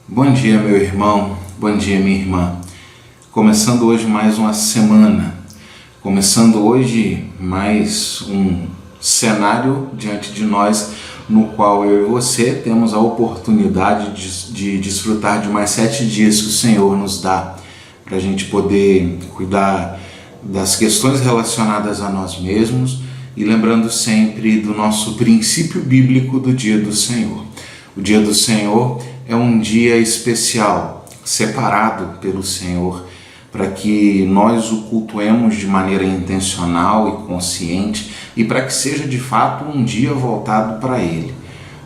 Bom dia, meu irmão, bom dia, minha irmã. Começando hoje mais uma semana, começando hoje mais um cenário diante de nós, no qual eu e você temos a oportunidade de desfrutar de mais 7 dias que o Senhor nos dá para a gente poder cuidar das questões relacionadas a nós mesmos e lembrando sempre do nosso princípio bíblico do dia do Senhor. O dia do Senhor é um dia especial, separado pelo Senhor, para que nós o cultuemos de maneira intencional e consciente e para que seja de fato um dia voltado para Ele.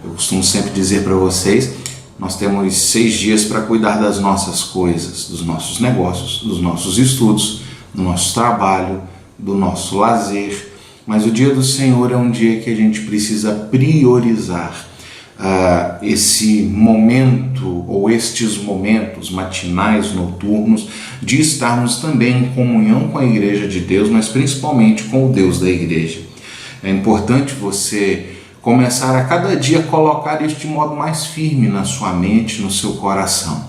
Eu costumo sempre dizer para vocês, nós temos 6 dias para cuidar das nossas coisas, dos nossos negócios, dos nossos estudos, do nosso trabalho, do nosso lazer, mas o dia do Senhor é um dia que a gente precisa priorizar esse momento ou estes momentos matinais, noturnos, de estarmos também em comunhão com a Igreja de Deus, mas principalmente com o Deus da Igreja. É importante você começar a cada dia colocar isso de modo mais firme na sua mente, no seu coração.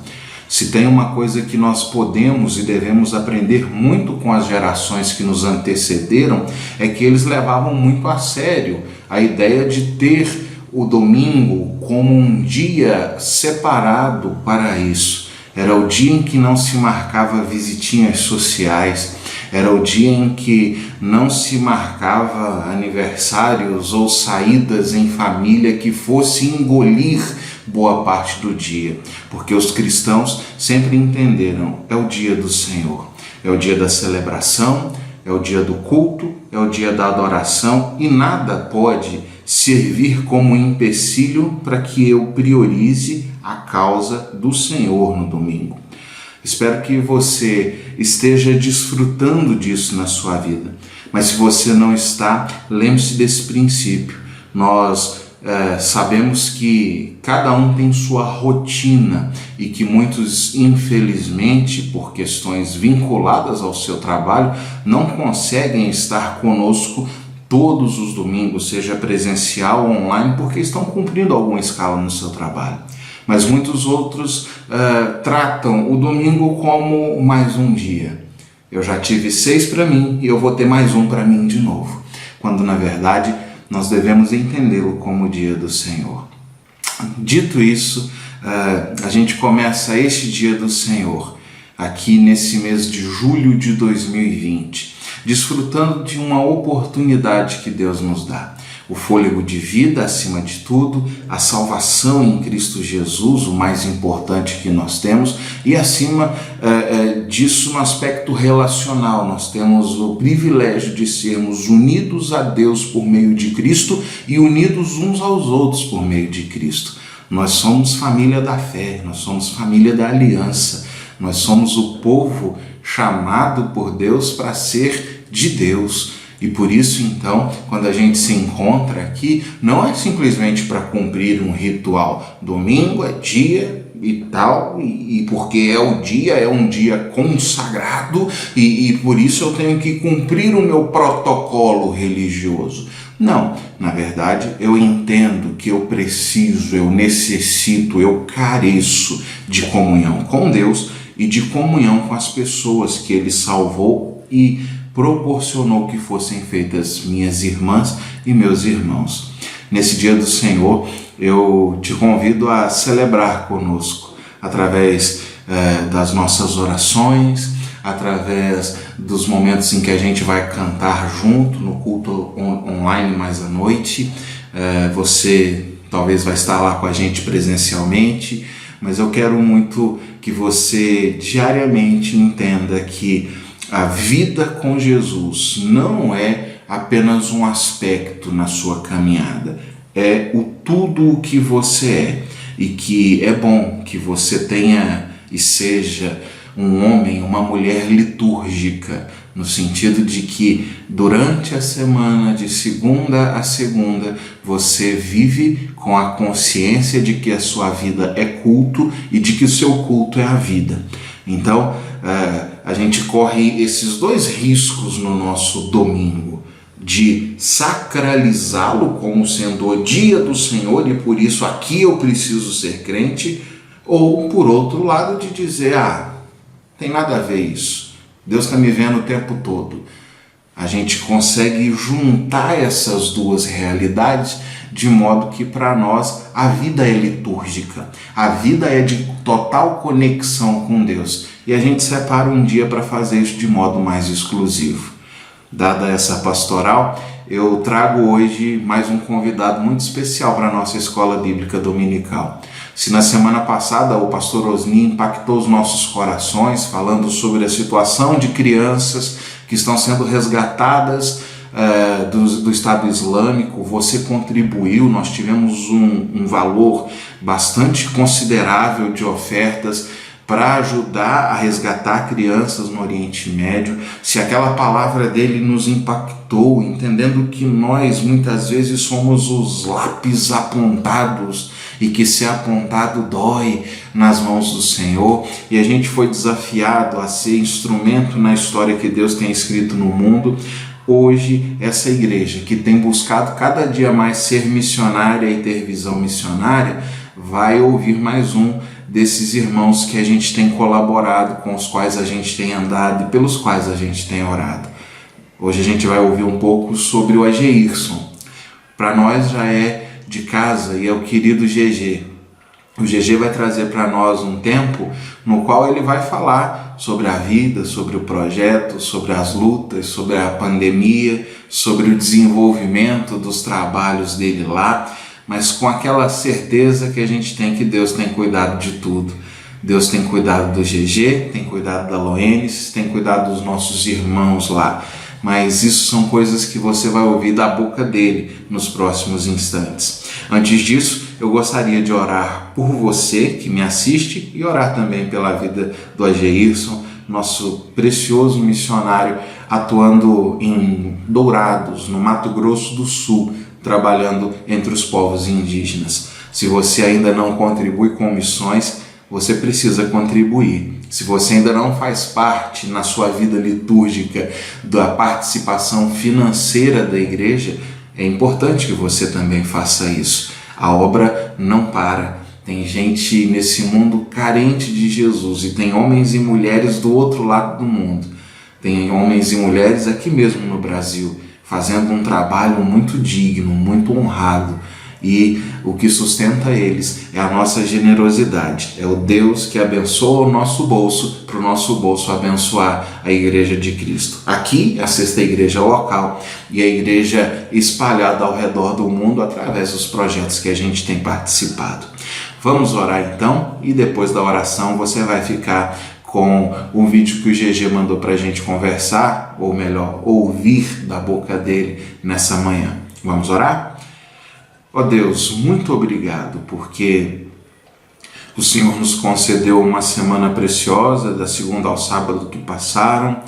Se tem uma coisa que nós podemos e devemos aprender muito com as gerações que nos antecederam, é que eles levavam muito a sério a ideia de ter o domingo como um dia separado para isso. Era o dia em que não se marcava visitinhas sociais, era o dia em que não se marcava aniversários ou saídas em família que fosse engolir boa parte do dia, porque os cristãos sempre entenderam, é o dia do Senhor, é o dia da celebração, é o dia do culto, é o dia da adoração e nada pode servir como empecilho para que eu priorize a causa do Senhor no domingo. Espero que você esteja desfrutando disso na sua vida, mas se você não está, lembre-se desse princípio. Nós sabemos que cada um tem sua rotina e que muitos, infelizmente, por questões vinculadas ao seu trabalho, não conseguem estar conosco todos os domingos, seja presencial ou online, porque estão cumprindo alguma escala no seu trabalho. Mas muitos outros tratam o domingo como mais um dia. Eu já tive 6 para mim e eu vou ter mais um para mim de novo. Quando, na verdade, nós devemos entendê-lo como o dia do Senhor. Dito isso, a gente começa este dia do Senhor, aqui nesse mês de julho de 2020, desfrutando de uma oportunidade que Deus nos dá. O fôlego de vida acima de tudo, a salvação em Cristo Jesus, o mais importante que nós temos, e acima disso no aspecto relacional, nós temos o privilégio de sermos unidos a Deus por meio de Cristo e unidos uns aos outros por meio de Cristo. Nós somos família da fé, nós somos família da aliança, nós somos o povo chamado por Deus para ser de Deus. E por isso, então, quando a gente se encontra aqui, não é simplesmente para cumprir um ritual. Domingo é dia e tal, e porque é um dia consagrado, e por isso eu tenho que cumprir o meu protocolo religioso. Não, na verdade, eu entendo que eu preciso, eu necessito, eu careço de comunhão com Deus e de comunhão com as pessoas que Ele salvou e proporcionou que fossem feitas minhas irmãs e meus irmãos. Nesse dia do Senhor, eu te convido a celebrar conosco, através das nossas orações, através dos momentos em que a gente vai cantar junto no culto online mais à noite. Você talvez vai estar lá com a gente presencialmente, mas eu quero muito que você diariamente entenda que a vida com Jesus não é apenas um aspecto na sua caminhada, é o tudo o que você é, e que é bom que você tenha e seja um homem, uma mulher litúrgica, no sentido de que durante a semana, de segunda a segunda, você vive com a consciência de que a sua vida é culto e de que o seu culto é a vida. Então, a gente corre esses 2 riscos no nosso domingo, de sacralizá-lo como sendo o dia do Senhor e por isso aqui eu preciso ser crente, Ou, por outro lado, de dizer, tem nada a ver isso, Deus está me vendo o tempo todo. A gente consegue juntar essas duas realidades de modo que para nós a vida é litúrgica, a vida é de total conexão com Deus e a gente separa um dia para fazer isso de modo mais exclusivo. Dada essa pastoral, eu trago hoje mais um convidado muito especial para a nossa escola bíblica dominical. Se na semana passada o pastor Osni impactou os nossos corações falando sobre a situação de crianças que estão sendo resgatadas do Estado Islâmico, você contribuiu, nós tivemos um valor bastante considerável de ofertas para ajudar a resgatar crianças no Oriente Médio. Se aquela palavra dele nos impactou, entendendo que nós muitas vezes somos os lápis apontados e que ser apontado dói nas mãos do Senhor, e a gente foi desafiado a ser instrumento na história que Deus tem escrito no mundo. Hoje, essa igreja que tem buscado cada dia mais ser missionária e ter visão missionária, vai ouvir mais um desses irmãos que a gente tem colaborado, com os quais a gente tem andado e pelos quais a gente tem orado. Hoje a gente vai ouvir um pouco sobre o Ageirson. Para nós já é de casa e é o querido GG. O GG vai trazer para nós um tempo no qual ele vai falar sobre a vida, sobre o projeto, sobre as lutas, sobre a pandemia, sobre o desenvolvimento dos trabalhos dele lá, mas com aquela certeza que a gente tem que Deus tem cuidado de tudo. Deus tem cuidado do GG, tem cuidado da Loenes, tem cuidado dos nossos irmãos lá. Mas isso são coisas que você vai ouvir da boca dele nos próximos instantes. Antes disso, eu gostaria de orar por você que me assiste e orar também pela vida do Ageirson, nosso precioso missionário atuando em Dourados, no Mato Grosso do Sul, trabalhando entre os povos indígenas. Se você ainda não contribui com missões, você precisa contribuir. Se você ainda não faz parte na sua vida litúrgica da participação financeira da igreja, é importante que você também faça isso. A obra não para. Tem gente nesse mundo carente de Jesus e tem homens e mulheres do outro lado do mundo. Tem homens e mulheres aqui mesmo no Brasil fazendo um trabalho muito digno, muito honrado. E o que sustenta eles é a nossa generosidade. É o Deus que abençoa o nosso bolso para o nosso bolso abençoar a Igreja de Cristo. Aqui, a Sexta Igreja local e a igreja espalhada ao redor do mundo através dos projetos que a gente tem participado. Vamos orar então e depois da oração você vai ficar com o vídeo que o GG mandou para a gente conversar, ou melhor, ouvir da boca dele nessa manhã. Vamos orar? Ó Deus, muito obrigado, porque o Senhor nos concedeu uma semana preciosa, da segunda ao sábado que passaram.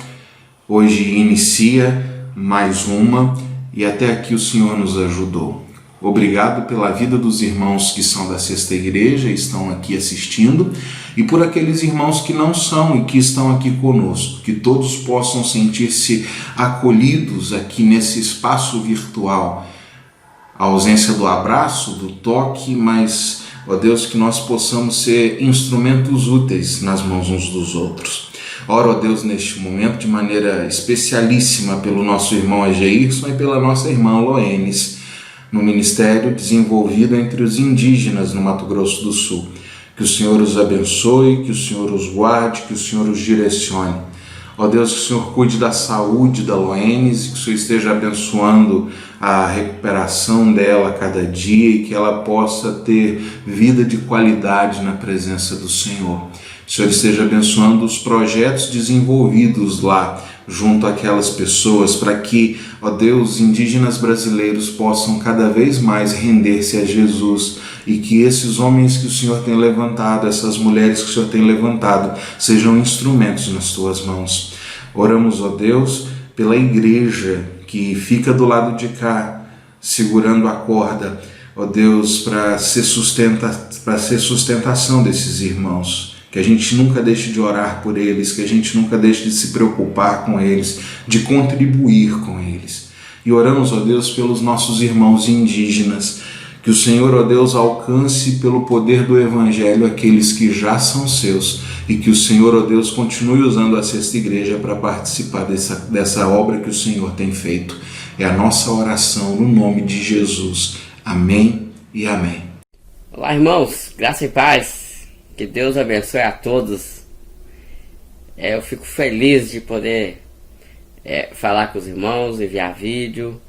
Hoje inicia mais uma e até aqui o Senhor nos ajudou. Obrigado pela vida dos irmãos que são da Sexta Igreja e estão aqui assistindo, e por aqueles irmãos que não são e que estão aqui conosco, que todos possam sentir-se acolhidos aqui nesse espaço virtual. A ausência do abraço, do toque, mas, ó Deus, que nós possamos ser instrumentos úteis nas mãos uns dos outros. Oro, ó Deus, neste momento, de maneira especialíssima pelo nosso irmão Ageirson e pela nossa irmã Loenes, no ministério desenvolvido entre os indígenas no Mato Grosso do Sul. Que o Senhor os abençoe, que o Senhor os guarde, que o Senhor os direcione. Ó Deus, que o Senhor cuide da saúde da Loenes e que o Senhor esteja abençoando a recuperação dela a cada dia e que ela possa ter vida de qualidade na presença do Senhor. Que o Senhor esteja abençoando os projetos desenvolvidos lá junto àquelas pessoas para que, ó Deus, indígenas brasileiros possam cada vez mais render-se a Jesus e que esses homens que o Senhor tem levantado, essas mulheres que o Senhor tem levantado, sejam instrumentos nas tuas mãos. Oramos, ó Deus, pela igreja que fica do lado de cá, segurando a corda, ó Deus, para ser sustentação desses irmãos. Que a gente nunca deixe de orar por eles, que a gente nunca deixe de se preocupar com eles, de contribuir com eles. E oramos, ó Deus, pelos nossos irmãos indígenas, Que o Senhor, ó Deus, alcance pelo poder do Evangelho aqueles que já são seus e que o Senhor, ó Deus, continue usando a Sexta Igreja para participar dessa obra que o Senhor tem feito. É a nossa oração no nome de Jesus. Amém e amém. Olá, irmãos, graça e paz. Que Deus abençoe a todos. Eu fico feliz de poder falar com os irmãos, enviar vídeo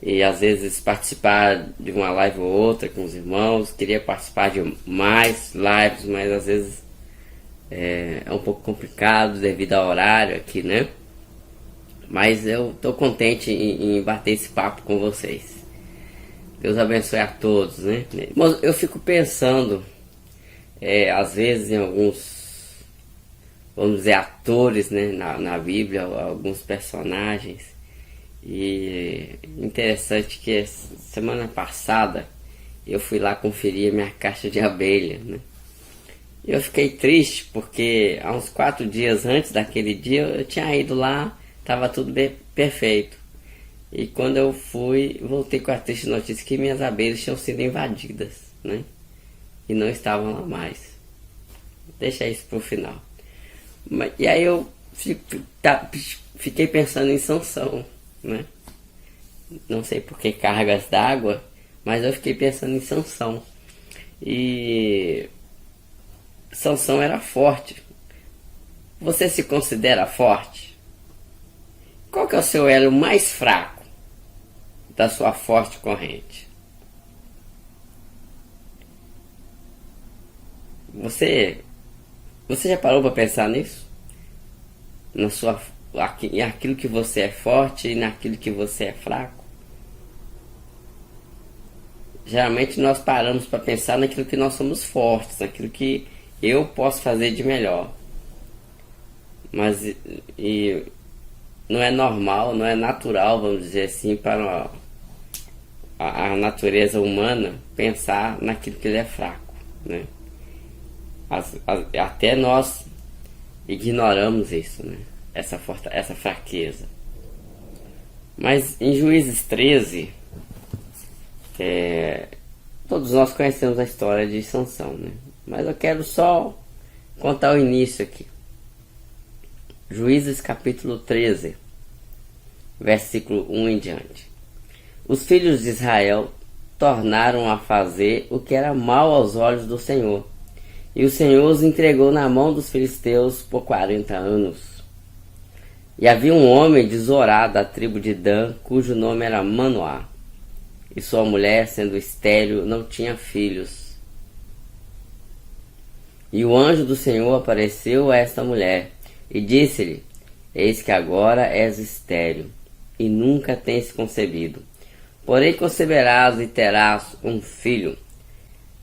e às vezes participar de uma live ou outra com os irmãos. Queria participar de mais lives, mas às vezes é um pouco complicado devido ao horário aqui, né? Mas eu estou contente em bater esse papo com vocês. Deus abençoe a todos, né? Mas eu fico pensando, às vezes, em alguns, vamos dizer, atores, né, na Bíblia, alguns personagens. E interessante que semana passada eu fui lá conferir a minha caixa de abelha, né? E eu fiquei triste porque há uns 4 dias antes daquele dia eu tinha ido lá, estava tudo perfeito. E quando eu fui, voltei com a triste notícia que minhas abelhas tinham sido invadidas, né? E não estavam lá mais. Deixa isso pro final. E aí eu fiquei pensando em Sansão, né? Não sei por que cargas d'água, mas eu fiquei pensando em Sansão. E Sansão era forte. Você se considera forte? Qual que é o seu elo mais fraco da sua forte corrente? Você já parou para pensar nisso? Em aquilo que você é forte e naquilo que você é fraco? Geralmente nós paramos para pensar naquilo que nós somos fortes, naquilo que eu posso fazer de melhor. Mas não é normal, não é natural, vamos dizer assim, para a natureza humana pensar naquilo que ele é fraco, né? Até nós ignoramos isso, né? Essa fraqueza. Mas em Juízes 13, todos nós conhecemos a história de Sansão, né? Mas eu quero só contar o início aqui. Juízes capítulo 13, versículo 1 em diante. Os filhos de Israel tornaram a fazer o que era mal aos olhos do Senhor, e o Senhor os entregou na mão dos filisteus por 40 anos. E havia um homem de Zorá, da tribo de Dan, cujo nome era Manoá, e sua mulher, sendo estéril, não tinha filhos. E o anjo do Senhor apareceu a esta mulher, e disse-lhe: Eis que agora és estéril, e nunca tens concebido. Porém conceberás e terás um filho.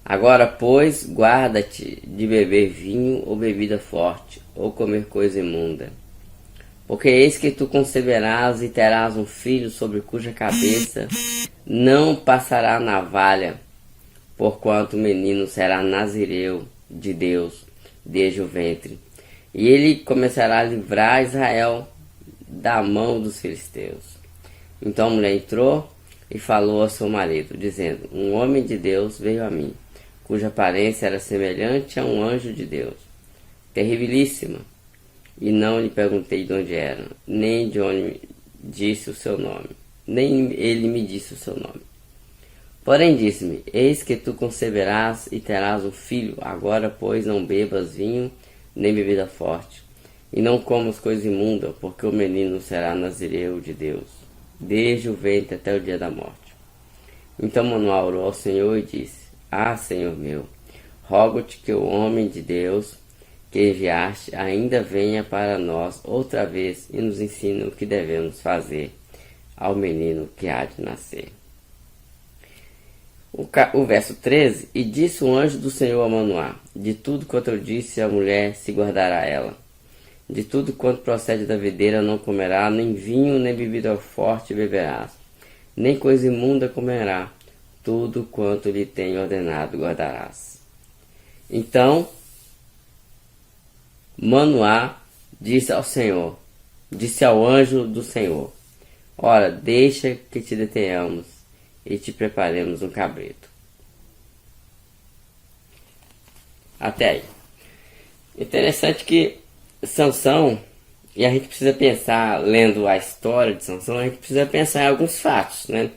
Agora, pois, guarda-te de beber vinho ou bebida forte, ou comer coisa imunda. Porque eis que tu conceberás e terás um filho, sobre cuja cabeça não passará navalha, porquanto o menino será nazireu de Deus desde o ventre. E ele começará a livrar Israel da mão dos filisteus. Então a mulher entrou e falou ao seu marido, dizendo: Um homem de Deus veio a mim, cuja aparência era semelhante a um anjo de Deus, terribilíssima. E não lhe perguntei de onde era, nem de onde disse o seu nome, nem ele me disse o seu nome. Porém disse-me: Eis que tu conceberás e terás um filho. Agora, pois, não bebas vinho nem bebida forte, e não comas coisa imunda, porque o menino será nazireu de Deus, desde o ventre até o dia da morte. Então Manoá orou ao Senhor e disse: Ah, Senhor meu, rogo-te que o homem de Deus que enviaste ainda venha para nós outra vez e nos ensine o que devemos fazer ao menino que há de nascer. O verso 13: E disse o anjo do Senhor a Manoá: De tudo quanto eu disse a mulher se guardará ela. De tudo quanto procede da videira não comerá, nem vinho, nem bebida forte beberás, nem coisa imunda comerá. Tudo quanto lhe tenho ordenado guardarás. Então Manoá disse ao anjo do Senhor: Ora, deixa que te detenhamos e te preparemos um cabrito. até aí. Interessante que Sansão, e a gente precisa pensar, lendo a história de Sansão, a gente precisa pensar em alguns fatos, né?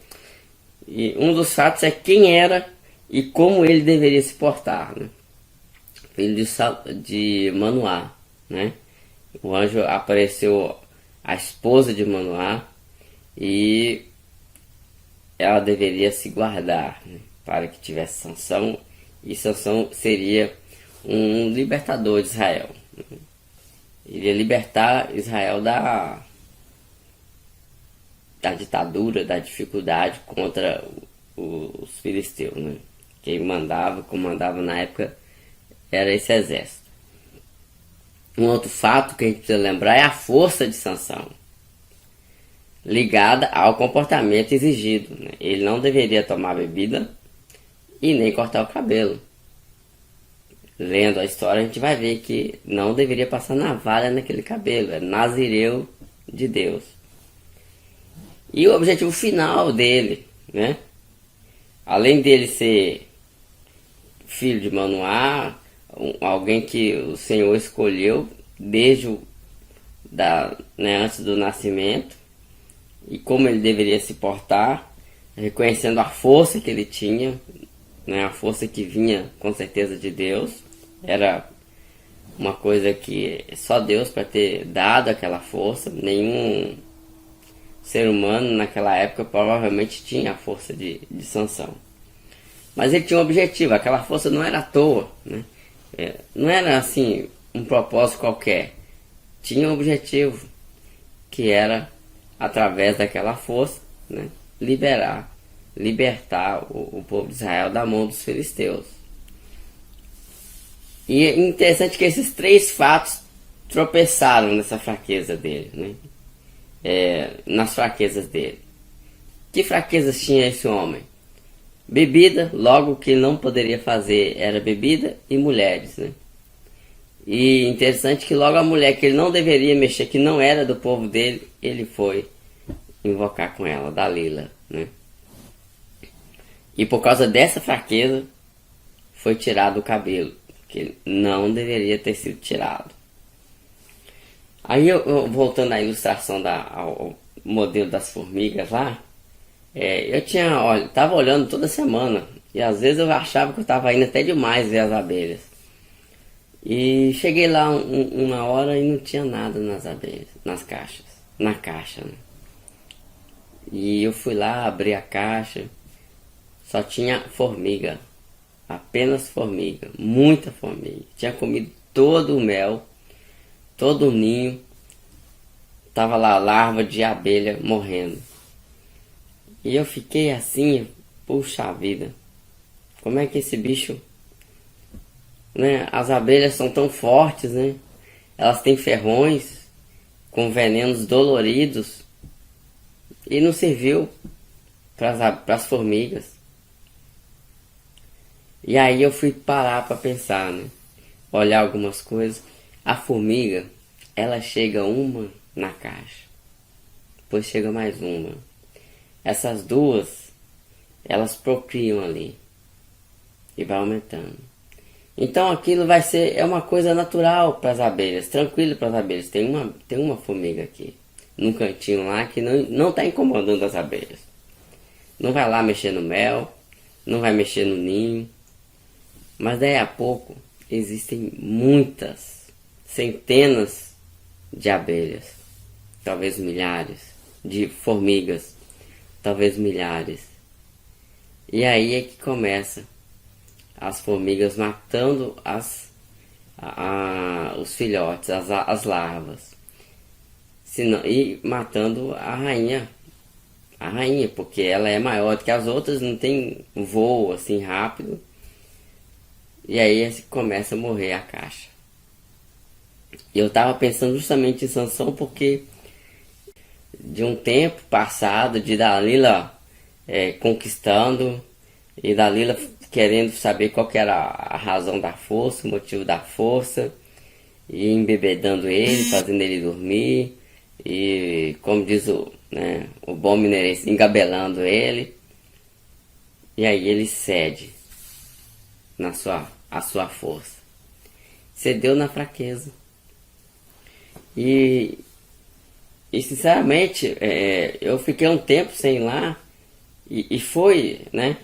E um dos fatos é quem era e como ele deveria se portar, né? Filho de Manoá, né? O anjo apareceu à esposa de Manoá e ela deveria se guardar, né, para que tivesse Sansão, e Sansão seria um libertador de Israel. Iria libertar Israel da ditadura, da dificuldade contra os filisteus, né? Quem comandava na época era esse exército. Um outro fato que a gente precisa lembrar é a força de Sansão, ligada ao comportamento exigido, né? Ele não deveria tomar bebida e nem cortar o cabelo. Lendo a história, a gente vai ver que não deveria passar navalha naquele cabelo. É nazireu de Deus. E o objetivo final dele, né? Além dele ser filho de Manoá, alguém que o Senhor escolheu desde antes do nascimento, e como ele deveria se portar, reconhecendo a força que ele tinha, né? A força que vinha com certeza de Deus. Era uma coisa que só Deus para ter dado aquela força. Nenhum ser humano naquela época provavelmente tinha a força de Sansão. Mas ele tinha um objetivo, aquela força não era à toa, né? Não era assim um propósito qualquer. Tinha um objetivo, que era, através daquela força, né, libertar o povo de Israel da mão dos filisteus. E é interessante que esses três fatos tropeçaram nessa fraqueza dele, né? Nas fraquezas dele. Que fraquezas tinha esse homem? Bebida, logo o que ele não poderia fazer era bebida e mulheres, né? E interessante que logo a mulher que ele não deveria mexer, que não era do povo dele, ele foi invocar com ela, Dalila, né? E por causa dessa fraqueza foi tirado o cabelo, que não deveria ter sido tirado. Aí voltando à ilustração ao modelo das formigas lá, eu estava olhando toda semana, e às vezes eu achava que eu estava indo até demais ver as abelhas. E cheguei lá uma hora e não tinha nada nas abelhas, na caixa, né? E eu fui lá, abri a caixa, só tinha formiga, apenas formiga, muita formiga. Tinha comido todo o mel, todo o ninho, tava lá larva de abelha morrendo. E eu fiquei assim, puxa vida, como é que esse bicho, né? As abelhas são tão fortes, né? Elas têm ferrões com venenos doloridos e não serviu para as formigas. E aí eu fui parar para pensar, né? Olhar algumas coisas. A formiga, ela chega uma na caixa, depois chega mais uma. Essas duas, elas procriam ali e vai aumentando. Então aquilo é uma coisa natural para as abelhas, tranquilo para as abelhas. Tem uma formiga aqui, num cantinho lá, que não está incomodando as abelhas. Não vai lá mexer no mel, não vai mexer no ninho. Mas daí a pouco existem muitas, centenas de abelhas, talvez milhares, de formigas, talvez milhares. E aí é que começa as formigas matando os filhotes, as larvas, e matando a rainha, porque ela é maior do que as outras, não tem voo assim rápido. E aí começa a morrer a caixa. E eu estava pensando justamente em Sansão, porque de um tempo passado, de Dalila conquistando, e Dalila querendo saber qual que era a razão da força, o motivo da força, e embebedando ele, fazendo ele dormir, e como diz o bom mineirense, engabelando ele. E aí ele cede a sua força. cedeu na fraqueza. E sinceramente, eu fiquei um tempo sem ir lá e foi, né?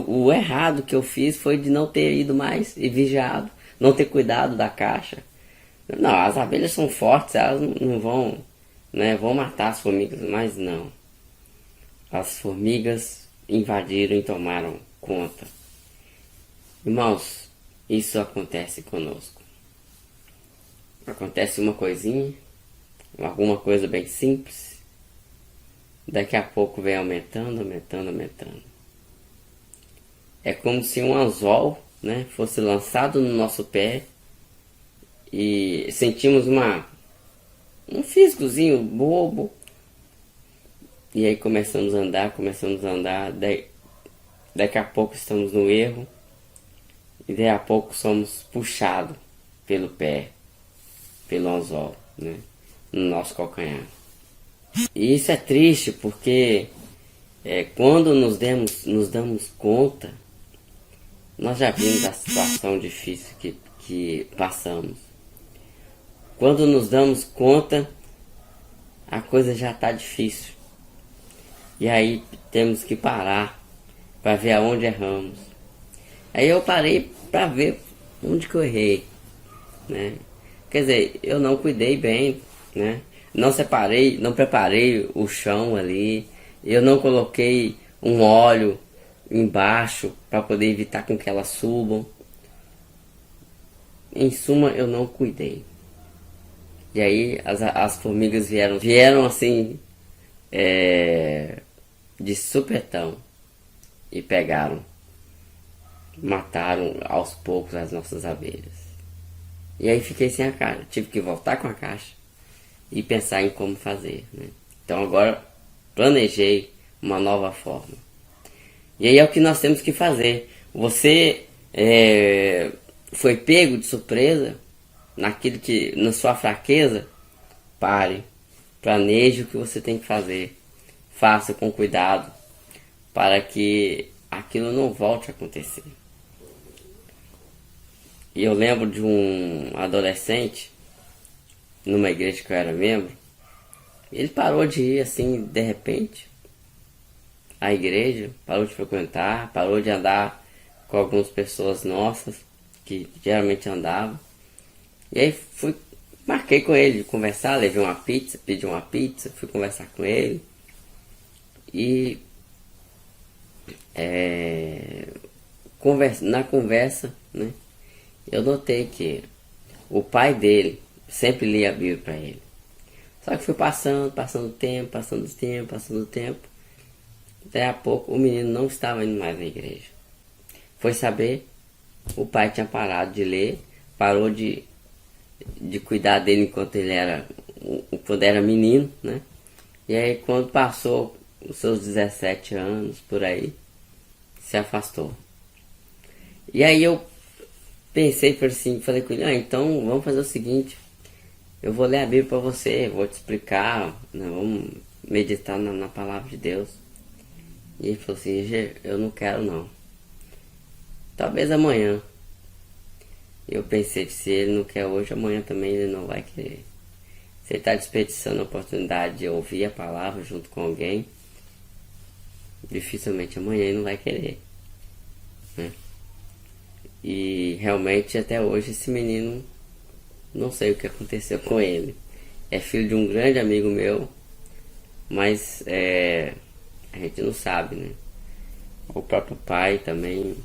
O errado que eu fiz foi de não ter ido mais e vigiado, não ter cuidado da caixa. Não, as abelhas são fortes, elas não vão, né? Vão matar as formigas, mas não. As formigas invadiram e tomaram conta. Irmãos, isso acontece conosco. Acontece uma coisinha, alguma coisa bem simples, daqui a pouco vem aumentando. É como se um anzol, né, fosse lançado no nosso pé e sentimos um fisgozinho bobo. E aí começamos a andar, daqui a pouco estamos no erro e daqui a pouco somos puxados pelo pé, pelo anzol, né, no nosso calcanhar. E isso é triste porque quando nos damos conta, nós já vimos a situação difícil que passamos. Quando nos damos conta, a coisa já está difícil. E aí temos que parar para ver aonde erramos. Aí eu parei para ver onde que eu errei, né? Quer dizer, eu não cuidei bem, né? Não preparei o chão ali. Eu não coloquei um óleo embaixo para poder evitar com que elas subam. Em suma, eu não cuidei. E aí as formigas vieram assim, de supetão e mataram aos poucos as nossas abelhas. E aí fiquei sem a caixa, tive que voltar com a caixa e pensar em como fazer, né? Então agora planejei uma nova forma. E aí é o que nós temos que fazer. Você foi pego de surpresa na sua fraqueza? Pare, planeje o que você tem que fazer, faça com cuidado para que aquilo não volte a acontecer. E eu lembro de um adolescente numa igreja que eu era membro. Ele parou de ir assim de repente à igreja, parou de frequentar, parou de andar com algumas pessoas nossas que geralmente andavam. E aí marquei com ele de conversar, levei uma pizza, pedi uma pizza, fui conversar com ele. E na conversa, né, eu notei que o pai dele sempre lia a Bíblia para ele. Só que foi passando o tempo. Daí a pouco o menino não estava indo mais na igreja. Foi saber, o pai tinha parado de ler, parou de cuidar dele enquanto quando era menino, né? E aí quando passou os seus 17 anos, por aí, se afastou. E aí eu falei com ele, então vamos fazer o seguinte, eu vou ler a Bíblia para você, vou te explicar, né, vamos meditar na palavra de Deus. E ele falou assim, eu não quero não, talvez amanhã. Eu pensei, se ele não quer hoje, amanhã também ele não vai querer. Se ele está desperdiçando a oportunidade de ouvir a palavra junto com alguém, dificilmente amanhã ele não vai querer, né? E realmente até hoje esse menino, não sei o que aconteceu com ele. É filho de um grande amigo meu, mas a gente não sabe, né? O próprio pai também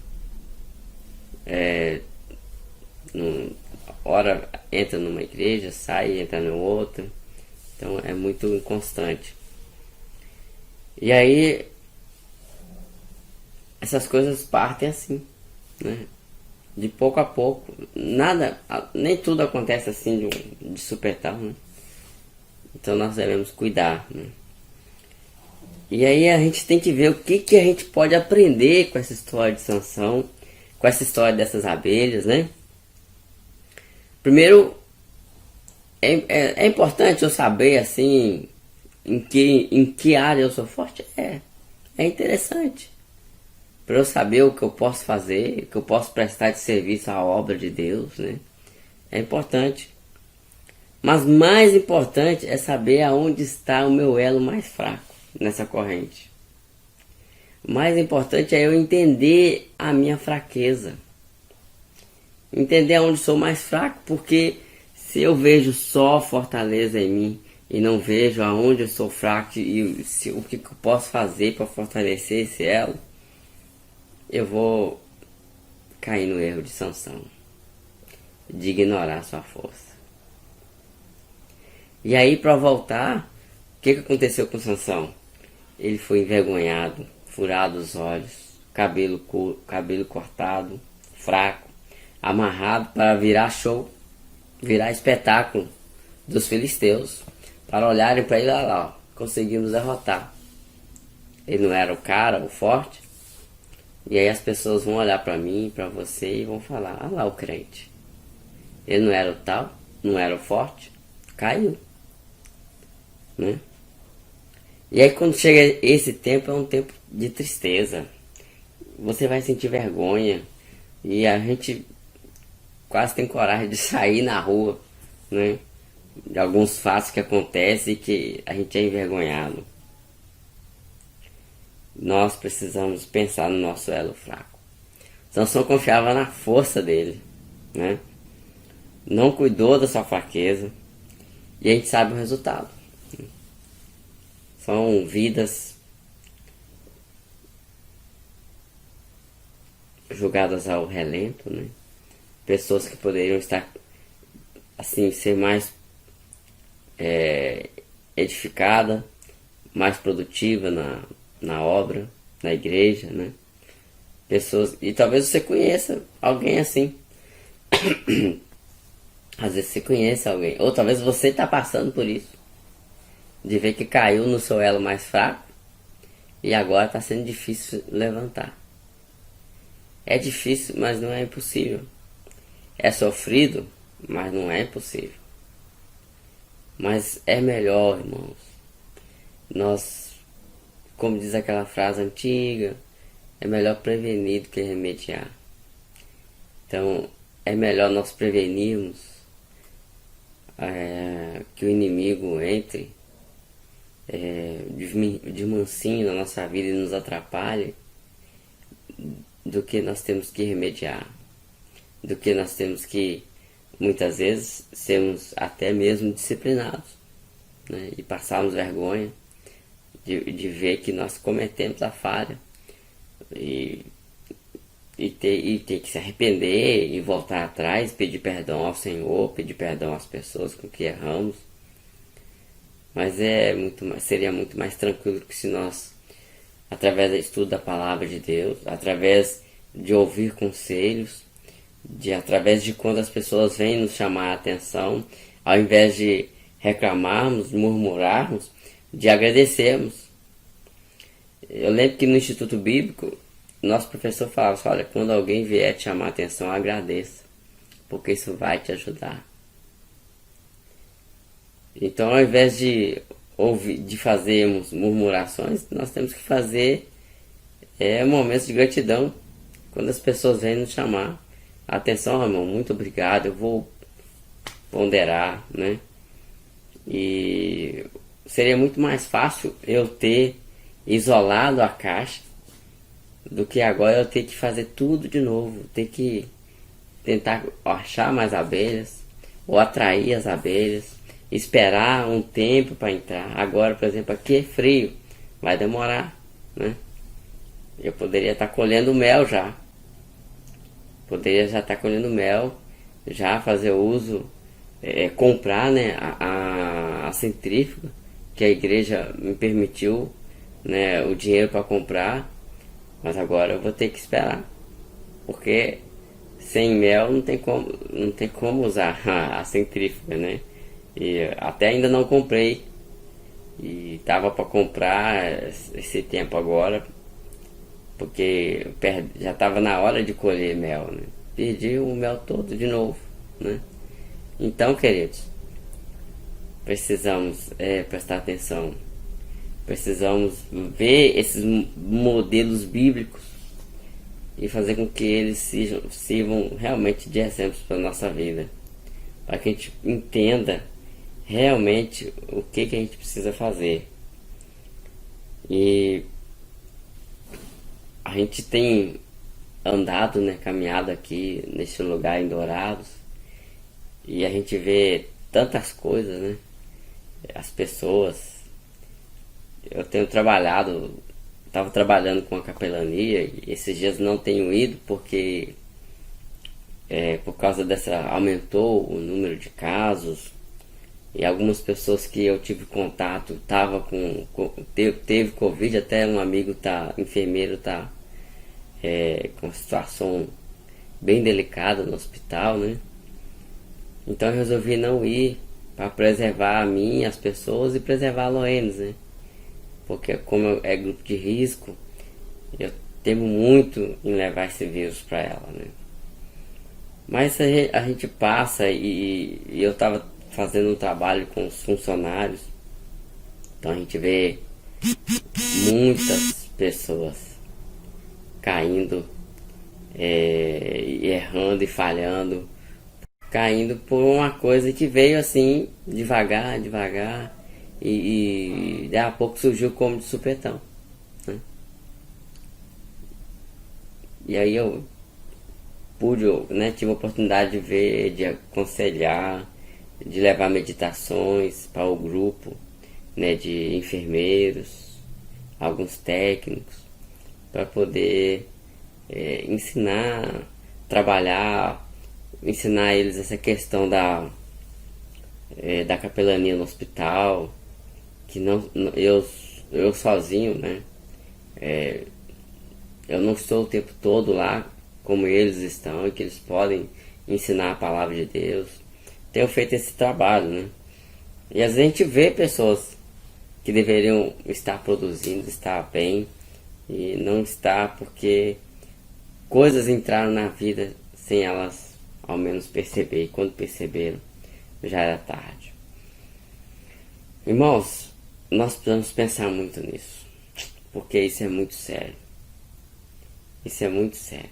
ora entra numa igreja, sai, entra na outra. Então é muito inconstante. E aí essas coisas partem assim, né? De pouco a pouco. Nem tudo acontece assim de supetão, né? Então nós devemos cuidar, né? E aí a gente tem que ver o que a gente pode aprender com essa história de Sansão, com essa história dessas abelhas, né? Primeiro, é importante eu saber assim em que área eu sou forte. É interessante. para eu saber o que eu posso fazer, o que eu posso prestar de serviço à obra de Deus, né? É importante. Mas mais importante é saber aonde está o meu elo mais fraco nessa corrente. O mais importante é eu entender a minha fraqueza. Entender aonde sou mais fraco, porque se eu vejo só fortaleza em mim e não vejo aonde eu sou fraco e o que eu posso fazer para fortalecer esse elo, eu vou cair no erro de Sansão, de ignorar a sua força. E aí, para voltar, o que aconteceu com Sansão? Ele foi envergonhado, furado os olhos, cabelo cortado, fraco, amarrado para virar show, virar espetáculo dos filisteus, para olharem para ele, lá, ó, conseguimos derrotar. Ele não era o cara, o forte, e aí as pessoas vão olhar para mim, para você e vão falar, ah lá o crente, ele não era o tal, não era o forte, caiu, né? E aí quando chega esse tempo, é um tempo de tristeza, você vai sentir vergonha, e a gente quase tem coragem de sair na rua, né? De alguns fatos que acontecem e que a gente é envergonhado. Nós precisamos pensar no nosso elo fraco. Sansão confiava na força dele, né? Não cuidou da sua fraqueza, e a gente sabe o resultado. São vidas jogadas ao relento, né? Pessoas que poderiam estar, assim, ser mais edificada, mais produtiva na obra, na igreja, né? Pessoas, e talvez você conheça alguém assim. Às vezes você conhece alguém, ou talvez você está passando por isso, de ver que caiu no seu elo mais fraco e agora está sendo difícil levantar. É difícil, mas não é impossível. É sofrido, mas não é impossível. Mas é melhor, irmãos, nós, como diz aquela frase antiga, é melhor prevenir do que remediar. Então, é melhor nós prevenirmos que o inimigo entre de mansinho na nossa vida e nos atrapalhe, do que nós temos que remediar, do que nós temos que, muitas vezes, sermos até mesmo disciplinados, né? E passarmos vergonha de ver que nós cometemos a falha e ter que se arrepender e voltar atrás, pedir perdão ao Senhor, pedir perdão às pessoas com que erramos. Mas seria muito mais tranquilo que se nós, através do estudo da palavra de Deus, através de ouvir conselhos, através de quando as pessoas vêm nos chamar a atenção, ao invés de reclamarmos, murmurarmos, de agradecermos. Eu lembro que no Instituto Bíblico, nosso professor falava assim, olha, quando alguém vier te chamar a atenção, agradeça, porque isso vai te ajudar. Então, ao invés de fazermos murmurações, nós temos que fazer momentos de gratidão. Quando as pessoas vêm nos chamar a atenção, irmão, muito obrigado, eu vou ponderar, né? E seria muito mais fácil eu ter isolado a caixa do que agora eu ter que fazer tudo de novo, ter que tentar achar mais abelhas ou atrair as abelhas, esperar um tempo para entrar. Agora, por exemplo, aqui é frio, vai demorar, né? Eu poderia estar colhendo mel já. Poderia já estar colhendo mel, já fazer uso, comprar, né, a centrífuga, que a igreja me permitiu, né, o dinheiro para comprar, mas agora eu vou ter que esperar, porque sem mel não tem como usar a centrífuga, né? E até ainda não comprei, e tava para comprar esse tempo agora, porque já estava na hora de colher mel, né? Perdi o mel todo de novo, né? Então, queridos, precisamos prestar atenção, precisamos ver esses modelos bíblicos e fazer com que eles sirvam realmente de exemplos para a nossa vida, para que a gente entenda realmente o que a gente precisa fazer. E a gente tem andado, né, caminhado aqui neste lugar em Dourados, e a gente vê tantas coisas, né, as pessoas. Eu tenho estava trabalhando com a capelania, e esses dias não tenho ido porque por causa aumentou o número de casos, e algumas pessoas que eu tive contato teve Covid. Até um amigo enfermeiro com uma situação bem delicada no hospital, né? Então eu resolvi não ir para preservar a mim e as pessoas e preservar a Loenes, né? Porque como é grupo de risco, eu temo muito em levar esse vírus para ela, né? Mas a gente passa, e eu estava fazendo um trabalho com os funcionários, então a gente vê muitas pessoas caindo, errando e falhando, caindo por uma coisa que veio assim, devagar, e daí a pouco surgiu como de supetão, né? E aí eu tive a oportunidade de ver, de aconselhar, de levar meditações para o grupo, né, de enfermeiros, alguns técnicos, para poder ensinar, trabalhar, ensinar eles essa questão da capelania no hospital, que eu sozinho, né, eu não estou o tempo todo lá como eles estão, e que eles podem ensinar a palavra de Deus. Tenho feito esse trabalho, né? E às vezes a gente vê pessoas que deveriam estar produzindo, estar bem, e não está, porque coisas entraram na vida sem elas ao menos perceber, e quando perceberam já era tarde. Irmãos, nós precisamos pensar muito nisso, porque isso é muito sério. Isso é muito sério.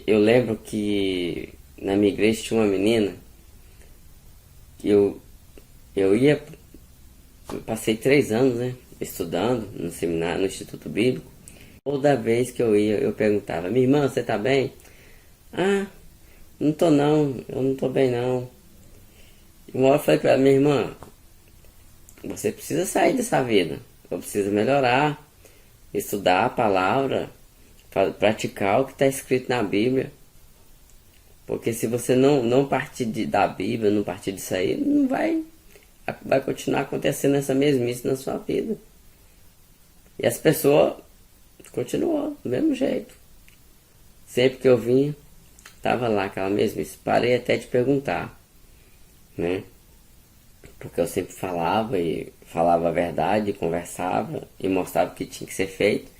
Eu lembro que na minha igreja tinha uma menina que eu passei 3 anos, né, estudando no seminário, no Instituto Bíblico. Toda vez que eu ia, eu perguntava: minha irmã, você tá bem? Ah, não tô não, eu não tô bem não. E uma hora eu falei pra ela: minha irmã, você precisa sair dessa vida, eu preciso melhorar, estudar a palavra, praticar o que está escrito na Bíblia. Porque se você não partir da Bíblia, não partir disso aí, não vai continuar acontecendo essa mesmice na sua vida. E as pessoas continuou do mesmo jeito. Sempre que eu vinha, tava lá aquela mesmice. Parei até de perguntar, né? Porque eu sempre falava a verdade, conversava e mostrava o que tinha que ser feito,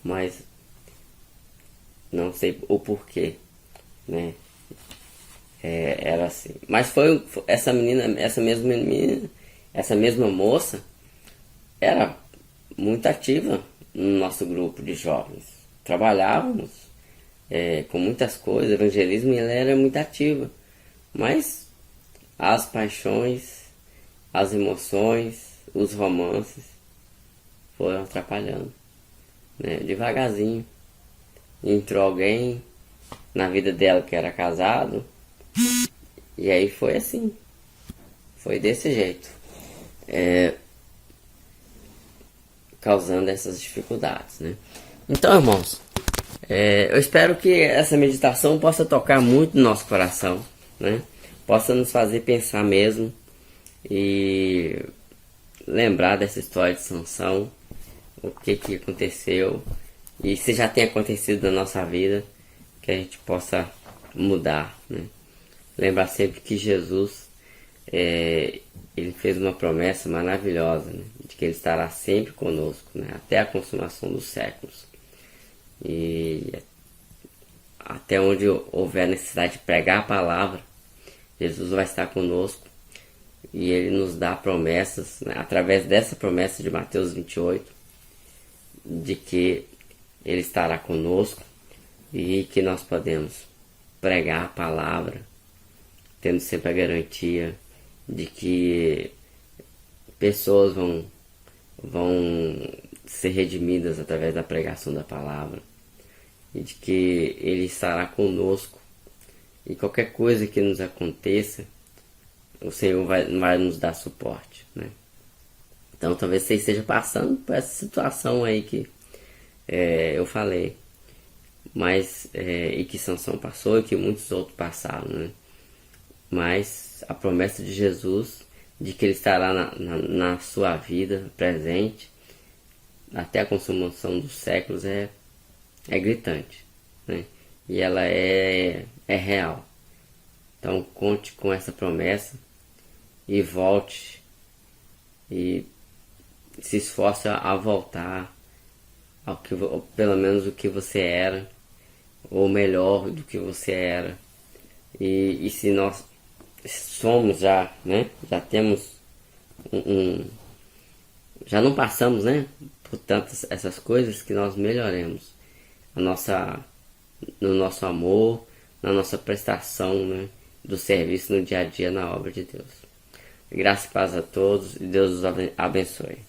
mas não sei o porquê, né? Era assim. Mas essa mesma moça era muito ativa no nosso grupo de jovens. Trabalhávamos com muitas coisas, evangelismo, e ela era muito ativa. Mas as paixões, as emoções, os romances foram atrapalhando, né? Devagarzinho entrou alguém na vida dela que era casado, e aí foi assim, foi desse jeito, causando essas dificuldades, né? Então, irmãos, eu espero que essa meditação possa tocar muito no nosso coração, né? Possa nos fazer pensar mesmo e lembrar dessa história de Sansão, o que aconteceu, e se já tem acontecido na nossa vida, que a gente possa mudar, né? Lembrar sempre que Jesus, ele fez uma promessa maravilhosa, né? De que ele estará sempre conosco, né? Até a consumação dos séculos. E até onde houver necessidade de pregar a palavra, Jesus vai estar conosco, e ele nos dá promessas, né? Através dessa promessa de Mateus 28, de que ele estará conosco e que nós podemos pregar a palavra, tendo sempre a garantia de que pessoas vão ser redimidas através da pregação da palavra, e de que Ele estará conosco, e qualquer coisa que nos aconteça, o Senhor vai nos dar suporte, né? Então talvez você esteja passando por essa situação aí que eu falei, mas e que Sansão passou e que muitos outros passaram, né? Mas a promessa de Jesus de que Ele estará na sua vida presente até a consumação dos séculos é gritante, né? E ela é real. Então conte com essa promessa e volte e se esforce a voltar ao que, ou pelo menos o que você era, ou melhor do que você era. E se nós somos já, né? Já temos já não passamos, né, por tantas essas coisas, que nós melhoremos no nosso amor, na nossa prestação, né, do serviço no dia a dia na obra de Deus. Graça e paz a todos e Deus os abençoe.